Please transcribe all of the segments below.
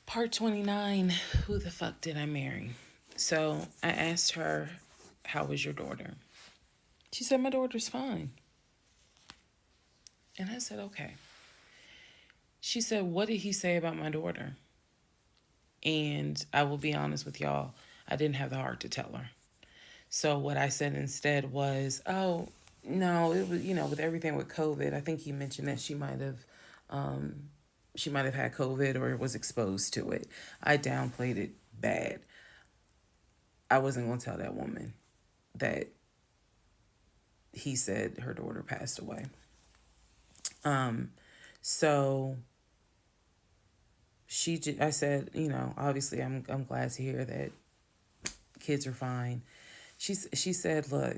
Part 29, who the fuck did I marry? So I asked her, how was your daughter? She said, my daughter's fine. And I said, okay. She said, what did he say about my daughter? And I will be honest with y'all, I didn't have the heart to tell her. So what I said instead was, oh, no, it was, with everything with COVID, I think he mentioned that she might have had COVID or was exposed to it. I downplayed it bad. I wasn't going to tell that woman that he said her daughter passed away. So I said, obviously I'm glad to hear that kids are fine. She said, look,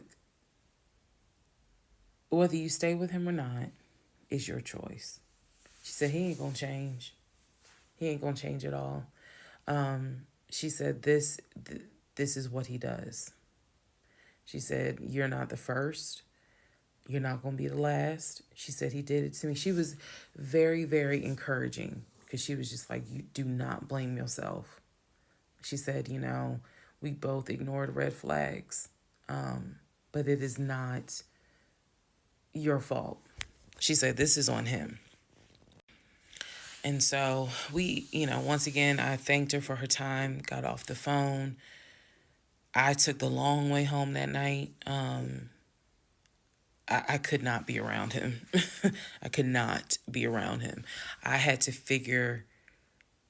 whether you stay with him or not is your choice. She said, he ain't gonna change. He ain't gonna change at all. She said, this is what he does. She said, you're not the first. You're not going to be the last. She said he did it to me. She was very, very encouraging because she was just like, you do not blame yourself. She said, we both ignored red flags, but it is not your fault. She said, this is on him. And so we, once again, I thanked her for her time, got off the phone. I took the long way home that night. I could not be around him. I could not be around him. I had to figure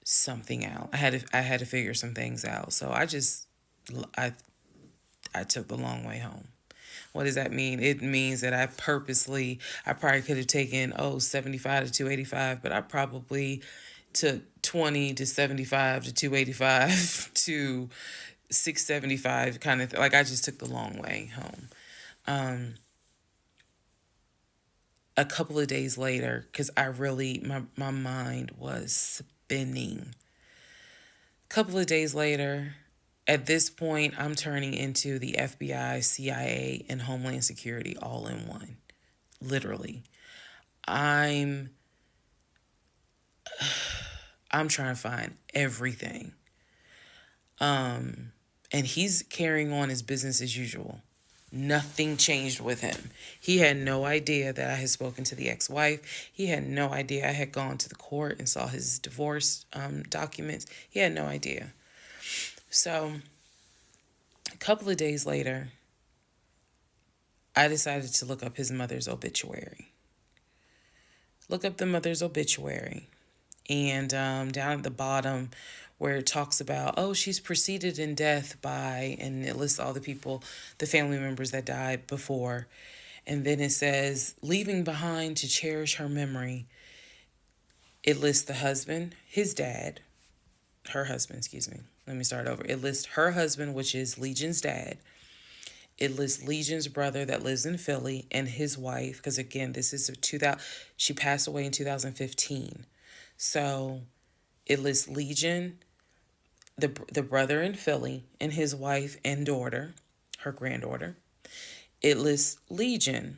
something out. I had to figure some things out. So I took the long way home. What does that mean? It means that I probably could have taken 75 to 285, but I probably took 20 to 75 to 285 to 675 kind of like I just took the long way home. A couple of days later, because my mind was spinning. A couple of days later, at this point, I'm turning into the FBI, CIA, and Homeland Security all in one. Literally. I'm trying to find everything. And he's carrying on his business as usual. Nothing changed with him. He had no idea that I had spoken to the ex-wife. He had no idea I had gone to the court and saw his divorce documents. He had no idea. So a couple of days later, I decided to look up his mother's obituary. Look up the mother's obituary. And down at the bottom where it talks about, she's preceded in death by, and it lists all the people, the family members that died before. And then it says, leaving behind to cherish her memory. It lists the husband, his dad, her husband, excuse me. Let me start over. It lists her husband, which is Legion's dad. It lists Legion's brother that lives in Philly and his wife, because again, this is she passed away in 2015. So it lists Legion, the brother in Philly, and his wife and daughter, her granddaughter. It lists Legion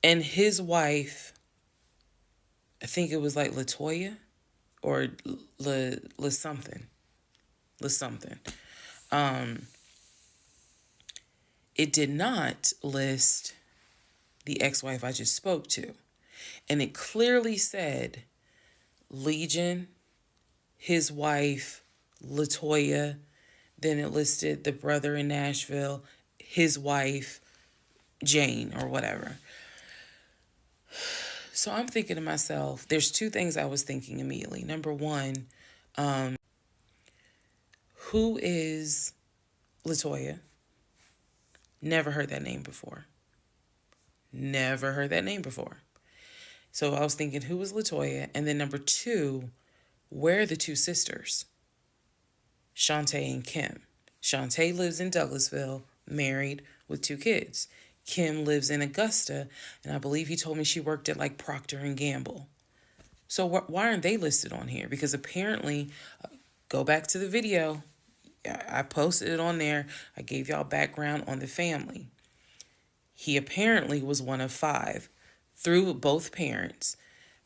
and his wife, I think it was like Latoya or La something. It did not list the ex-wife I just spoke to. And it clearly said Legion, his wife, Latoya. Then it listed the brother in Nashville, his wife, Jane, or whatever. So I'm thinking to myself, there's two things I was thinking immediately. Number one, who is Latoya? Never heard that name before. So I was thinking, who was Latoya? And then number two, where are the two sisters? Shantae and Kim. Shantae lives in Douglasville, married with 2 kids. Kim lives in Augusta, and I believe he told me she worked at like Procter and Gamble. So why aren't they listed on here? Because apparently, go back to the video. I posted it on there. I gave y'all background on the family. He apparently was one of 5 through both parents.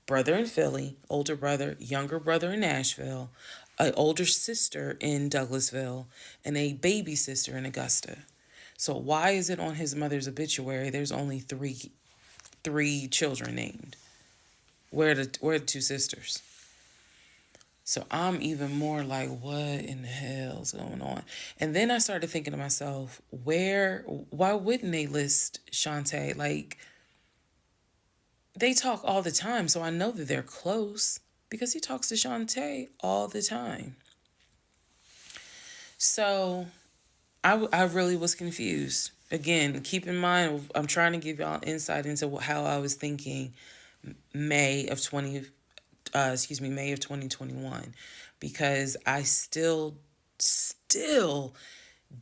brother in Philly, older brother, younger brother in Nashville, an older sister in Douglasville, and a baby sister in Augusta. So why is it on his mother's obituary there's only three children named? Where are the two sisters? So I'm even more like, what in the hell's going on? And then I started thinking to myself, why wouldn't they list Shantae? Like, they talk all the time, so I know that they're close because he talks to Shantae all the time. So I really was confused. Again, keep in mind, I'm trying to give y'all insight into how I was thinking May of 2021, because I still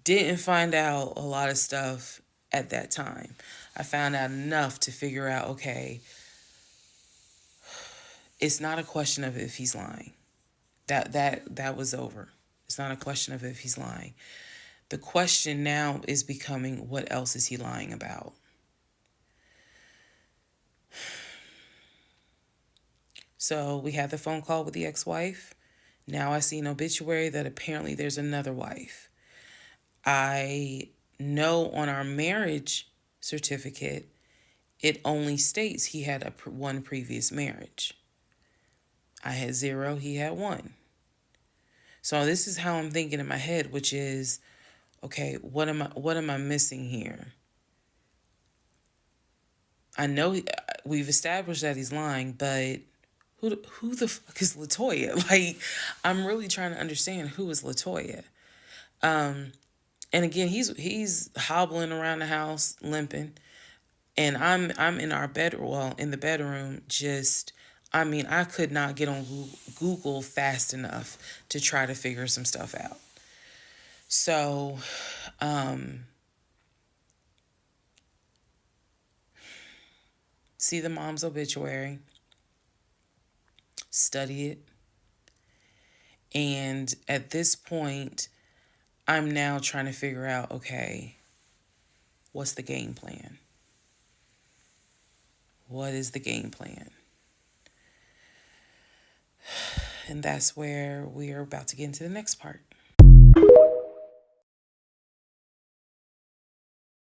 didn't find out a lot of stuff at that time. I found out enough to figure out, okay, it's not a question of if he's lying. That was over. It's not a question of if he's lying. The question now is becoming, what else is he lying about? So we had the phone call with the ex-wife. Now I see an obituary that apparently there's another wife. I know on our marriage certificate, it only states he had one previous marriage. I had 0, he had 1. So this is how I'm thinking in my head, which is, okay, what am I missing here? I know we've established that he's lying, but who the fuck is Latoya? Like, I'm really trying to understand who is Latoya. And again, he's hobbling around the house, limping, and I'm in our in the bedroom, just. I mean, I could not get on Google fast enough to try to figure some stuff out. So, see the mom's obituary, study it, and at this point, I'm now trying to figure out, okay, what's the game plan? What is the game plan? And that's where we are about to get into the next part.